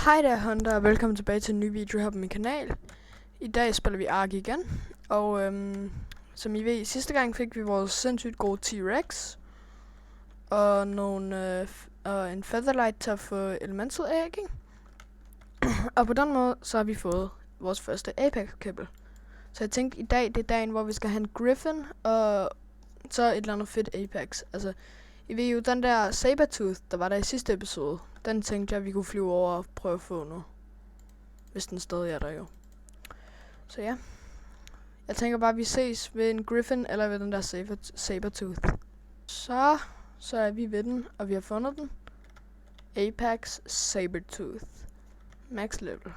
Hej der Hunter, og velkommen tilbage til en ny video her på min kanal. I dag spiller vi Ark igen, og som I ved, sidste gang fik vi vores sindssygt gode T-Rex og en Featherlight til at få elemental ægging. Og på den måde, så har vi fået vores første Apex Kibble. Så jeg tænkte, i dag det er dagen, hvor vi skal have en Griffin og så et eller andet fedt Apex. Altså, I ved jo, den der Sabertooth, der var der i sidste episode, den tænkte jeg, vi kunne flyve over og prøve at få nu. Hvis den stadig er der jo. Så ja. Jeg tænker bare, at vi ses ved en Griffin eller ved den der Sabertooth. Så er vi ved den, og vi har fundet den. Apex Sabertooth. Max level.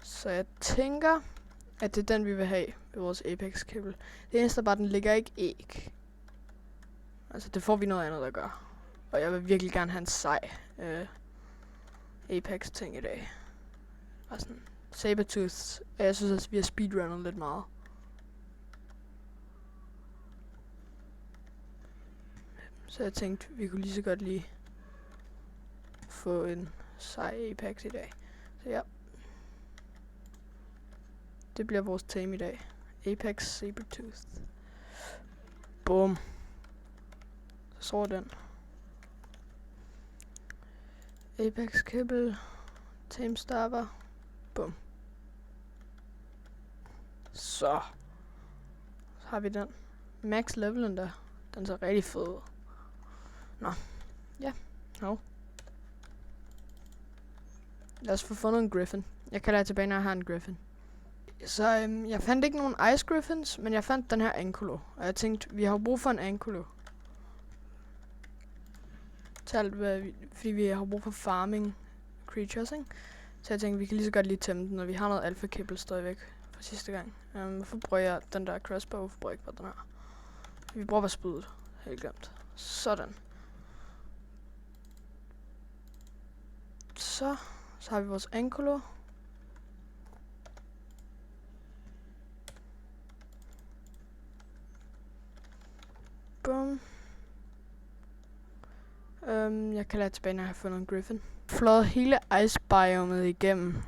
Så jeg tænker, at det er den, vi vil have ved vores Apex Kibble. Det eneste er bare, at den ligger ikke æg. Altså, det får vi noget andet at gøre. Og jeg vil virkelig gerne have en sej Apex ting i dag. Og sådan Sabertooth. Jeg synes også, vi har speedrunnet lidt meget. Så jeg tænkte, vi kunne lige så godt lige få en sej Apex i dag. Så ja. Det bliver vores team i dag. Apex Sabertooth. Boom. Så står den. Apex Kibble. Team Starter. Bum. Så har vi den. Max levelen der. Den ser rigtig fed ud. Nå. Ja. No. Lad os få fundet en Griffin. Jeg kan lade tilbage, når jeg har en Griffin. Så jeg fandt ikke nogen Ice Griffins, men jeg fandt den her Ankylo. Og jeg tænkte, vi har brug for en Ankylo. Til alt, fordi vi har brug for farming creatures, ikke? Så jeg tænkte, vi kan lige så godt lige tæmme den, og vi har noget alpha kibble stadigvæk fra sidste gang. Hvorfor bruger jeg den der crossbow? Hvorfor bruger jeg ikke bare den her? Vi bruger bare spydet. Helt glemt. Sådan. Så har vi vores Ankylo. Bum. Jeg kan lade tilbage, når jeg har fundet en Griffin. Fløjet hele Ice Biomet igennem,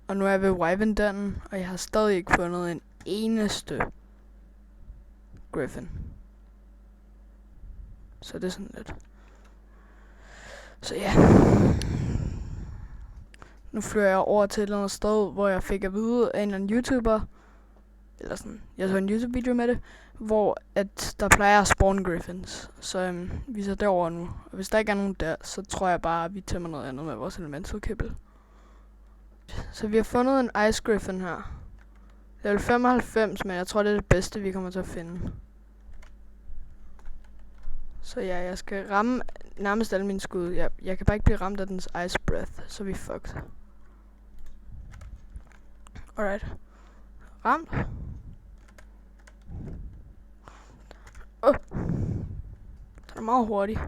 og nu er jeg ved Wyvern, og jeg har stadig ikke fundet en eneste Griffin. Så det er sådan lidt. Så ja. Nu flyver jeg over til et eller andet sted, hvor jeg fik at vide af en eller anden YouTuber, eller sådan, jeg så en YouTube-video med det, hvor at der plejer at spawn Griffins. Så vi er derover nu. Og hvis der ikke er nogen der, så tror jeg bare, at vi tæmmer noget andet med vores elemental kibble. Så vi har fundet en Ice Griffin her. Level 95, men jeg tror, det er det bedste, vi kommer til at finde. Så ja, jeg skal ramme nærmest alle mine skud. Jeg kan bare ikke blive ramt af dens Ice Breath, så vi fucked. Alright. Ramt. Den er meget hurtig.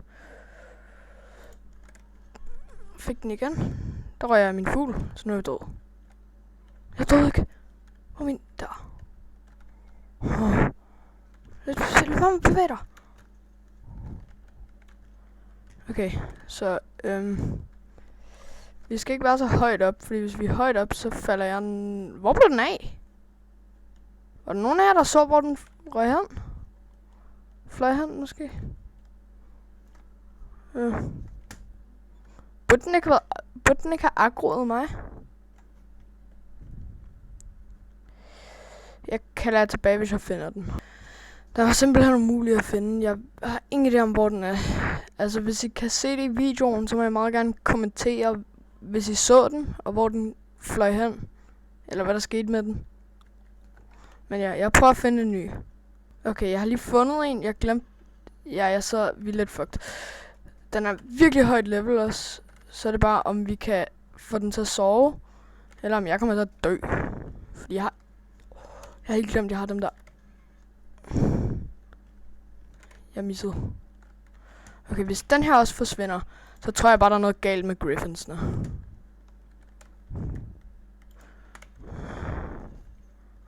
Fik den igen. Der røg jeg min fugl, så nu er jeg død. Jeg døde ikke. Hvor min... Der. Lad mig bevæge dig. Okay, så vi skal ikke være så højt op, fordi hvis vi er højt op, så falder jeg Hvor blev den af? Var der nogen af jer, der så, hvor den røg hen? Fløj hen, måske? Burde den ikke have aggroet mig? Jeg kan lade tilbage, hvis jeg finder den. Der var simpelthen umuligt at finde. Jeg har ingen idé om, hvor den er. Altså, hvis I kan se det i videoen, så må jeg meget gerne kommentere, hvis I så den, og hvor den fløj hen. Eller hvad der skete med den. Men ja, jeg prøver at finde en ny. Okay, jeg har lige fundet en. Jeg glemte... Ja, vi er lidt fucked. Den er virkelig højt level også. Så er det bare, om vi kan få den til at sove. Eller om jeg kommer til at dø. Fordi jeg har helt glemt, jeg har dem der. Jeg missede. Okay, hvis den her også forsvinder, så tror jeg bare, der er noget galt med Griffinsene.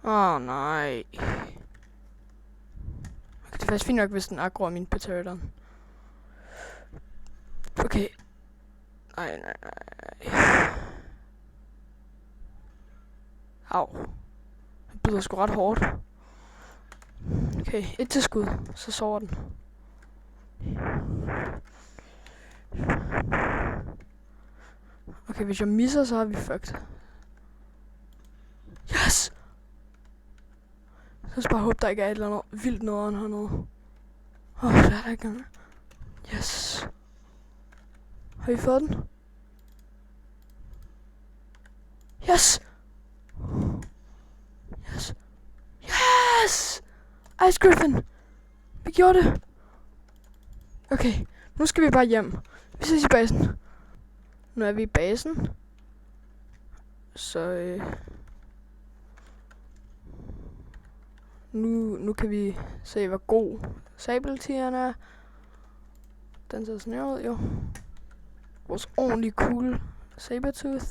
Nej. Okay, det er faktisk fint nok, hvis den aggroer min Predator. Okay. Nej. Au. Det bider sgu ret hårdt. Okay, et til skud, så sover den. Okay, hvis jeg misser, så har vi fucked. Yes! Så skal bare håbe, der ikke er et eller andet vildt noget hernede. Det er der ikke engang. Yes. Har vi fået den? Yes! Yes! Ice Griffin! Vi gjorde det! Okay, nu skal vi bare hjem. Vi ses i basen. Nu er vi i basen. Så nu kan vi se, hvor god sabeltigeren er. Den ser sådan her ud, jo. Vores ordentlige cool Sabertooth.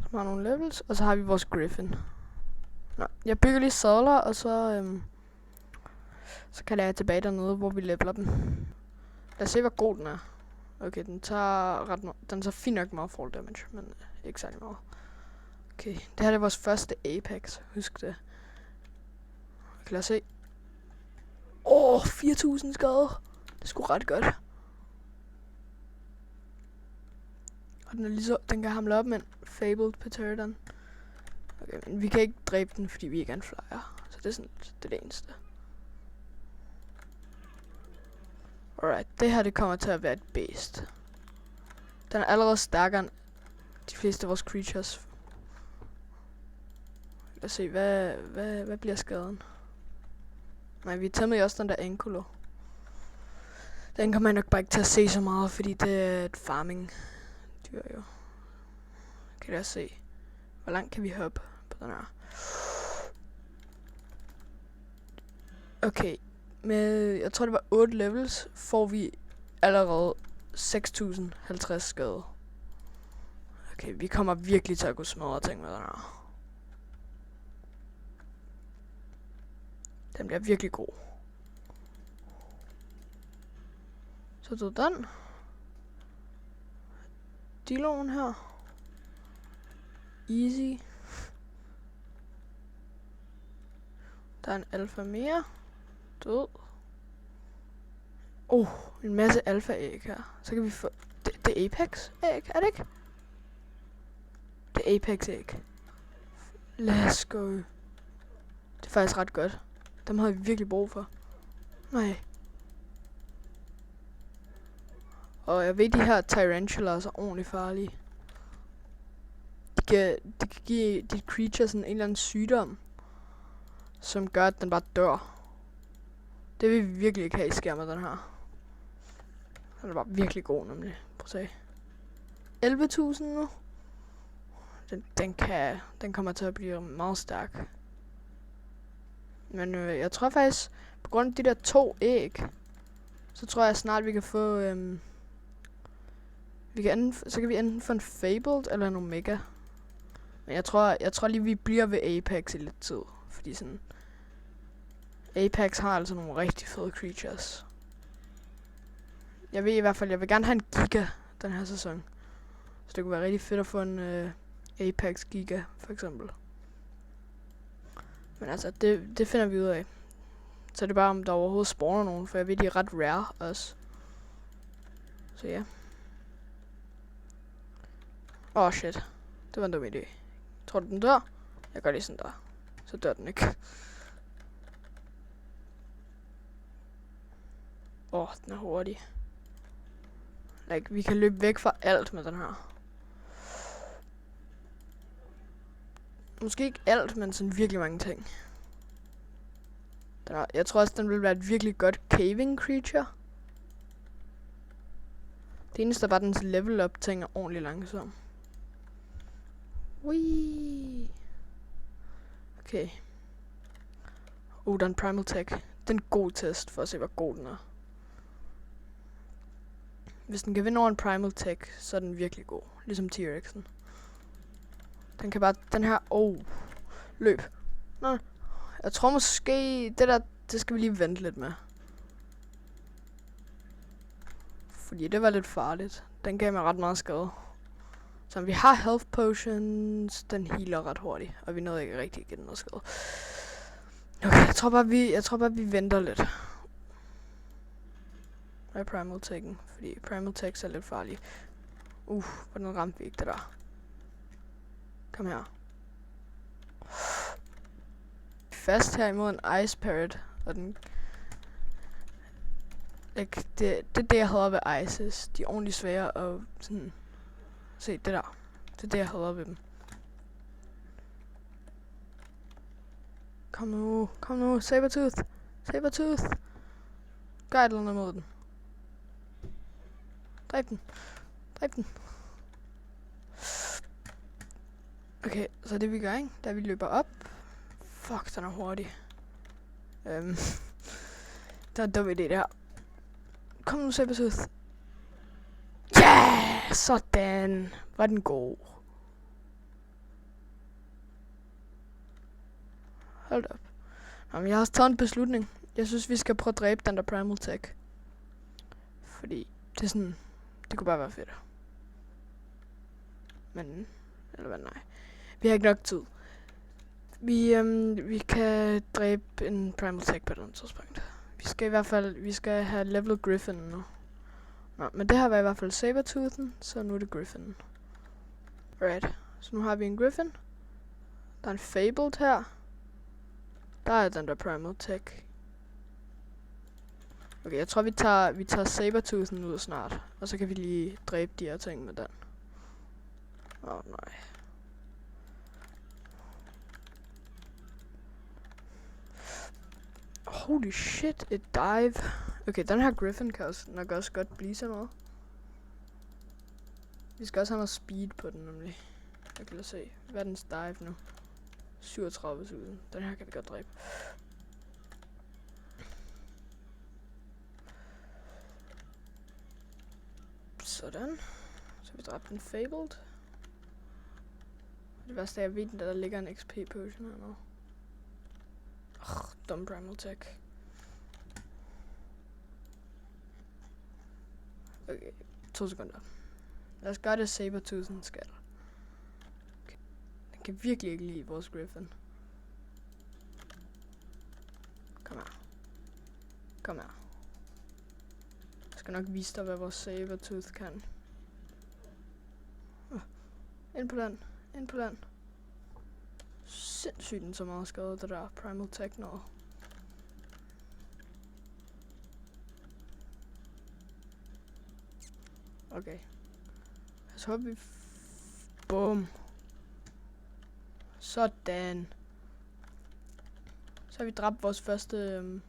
Som har nogle levels. Og så har vi vores Griffin. Nå, jeg bygger lige sadler, og så kan jeg tilbage dernede, hvor vi leveler dem. Lad os se, hvor god den er. Okay, den tager fint nok meget fall damage, men ikke særlig meget. Okay, det her er vores første Apex. Husk det. Okay, lad os se. 4.000 skade. Det er sgu ret godt. Og den er lige så, den kan hamle op med en Fabled Paterdon. Okay, men vi kan ikke dræbe den, fordi vi ikke er en flyer. Så det er sådan, det er det eneste. Alright, det her det kommer til at være et beast. Den er allerede stærkere end de fleste af vores creatures. Lad os se, hvad bliver skaden? Nej, vi tæmmede også den der Ankylo. Den kommer jeg nok bare ikke til at se så meget, fordi det er et farming dyr jo. Kan jeg se, hvor langt kan vi hoppe på den her? Okay, med jeg tror det var 8 levels, får vi allerede 6.050 skade. Okay, vi kommer virkelig til at gå smadre ting med den her. Den bliver virkelig god. Så død den. Diloen her. Easy. Der er en alfa mere. Død. En masse alfa æg her. Så kan vi få... Det er Apex æg, er det ikke? Det er Apex æg. Let's go. Det er faktisk ret godt. Dem har vi virkelig brug for. Nej. Og jeg ved, de her Tarantulas er ordentligt farlige. De kan give dit creature sådan en eller anden sygdom, som gør, at den bare dør. Det vil vi virkelig ikke have i skærmet, den her. Den er bare virkelig god, nemlig. Prøv at se. 11.000 nu. Den kommer til at blive meget stærk. Men jeg tror faktisk, på grund af de der 2 æg, så tror jeg snart, vi kan få... så kan vi enten få en Fabled eller en Omega. Men jeg tror lige, vi bliver ved Apex i lidt tid. Fordi sådan... Apex har altså nogle rigtig fede creatures. Jeg ved i hvert fald, jeg vil gerne have en Giga den her sæson. Så det kunne være rigtig fedt at få en Apex Giga, for eksempel. Men altså, det finder vi ud af. Så det er bare, om der overhovedet spawner nogen, for jeg ved, de er ret rare også. Så ja. Shit. Det var en dum idé. Tror du, den dør? Jeg gør lige sådan der. Så dør den ikke. Den er hurtig. Like, vi kan løbe væk fra alt med den her. Måske ikke alt, men sådan virkelig mange ting. Jeg tror også, den vil være et virkelig godt caving creature. Det eneste er bare, dens level up ting er ordentligt langsom. Whee! Okay. Der er en primal tech. Det er en god test for at se, hvor god den er. Hvis den kan vinde over en primal tech, så er den virkelig god. Ligesom T-Rex'en. Den kan bare... Den her... løb. Nå. Jeg tror måske... Det skal vi lige vente lidt med. Fordi det var lidt farligt. Den gav mig ret meget skade. Så vi har health potions, den healer ret hurtigt, og vi nåede ikke rigtig at give den noget skade. Okay, jeg tror bare vi venter lidt. Med primal taken, fordi primal takes er lidt farlige. Hvordan ramte vi ikke det der? Kom her. Fast her imod en ice parrot, og den... Det er det, jeg hader ved ices. De er ordentligt svære og sådan... Se, det der. Det er det, jeg hader ved dem. Kom nu, Sabertooth. Sabertooth. Gør et eller andet mod den. Dræb den. Okay, så det vi gør, ikke? Da vi løber op. Fuck, den er hurtig. Det er en dum idé, det her. Kom nu, Sabertooth. Yeah! Sådan. Var den god. Hold op. Jamen, jeg har taget en beslutning. Jeg synes, vi skal prøve at dræbe den der primal tech. Fordi det er sådan... Det kunne bare være fedt. Men... Eller hvad, nej. Vi har ikke nok tid. Vi kan dræbe en primal tech på den tidspunkt. Vi skal have level Griffin nu. Nå, men det her var i hvert fald Sabertoothen, så nu er det Griffin. Right. Så nu har vi en Griffin. Der er en Fabled her. Der er den der primal tech. Okay, jeg tror vi tager Sabertoothen ud snart. Og så kan vi lige dræbe de her ting med den. Nej. Holy shit, et dive. Okay, den her Griffin kan nok også godt blive så meget. Vi skal også have noget speed på den nemlig. Jeg kan lade se. Hvad er dens dive nu? 37.000. Den her kan vi godt dræbe. Sådan. Så vi dræbte en Fabled. Det værste er, jeg ved, at der ligger en XP potion hernede. Dum primal tech. Okay, 2 sekunder. Lad os gøre det Sabertoothen skal. Okay. Den kan virkelig ikke lide vores Griffin. Kom her. Jeg skal nok vise dig, hvad vores Sabertooth kan. Ind på den. Sindssygt den så meget skade, det der primal tech noget. Okay. Så håber vi... Boom. Sådan. Så har vi dræbt vores første...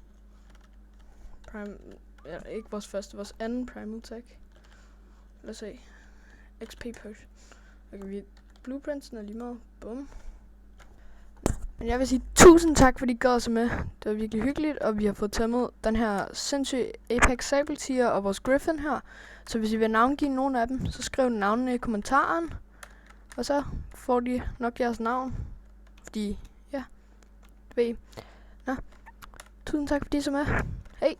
ikke vores første, vores anden primal tech. Lad os se. XP push. Okay, vi... Blueprints er lige meget. Boom. Men jeg vil sige tusind tak, fordi I gad så med. Det var virkelig hyggeligt, og vi har fået tæmmet den her sindssyge Apex Sabletier og vores Griffin her. Så hvis I vil navngive nogen af dem, så skriv navnene i kommentaren. Og så får de nok jeres navn. Fordi, ja, det ved I. Nå, tusind tak, fordi I så med. Hej!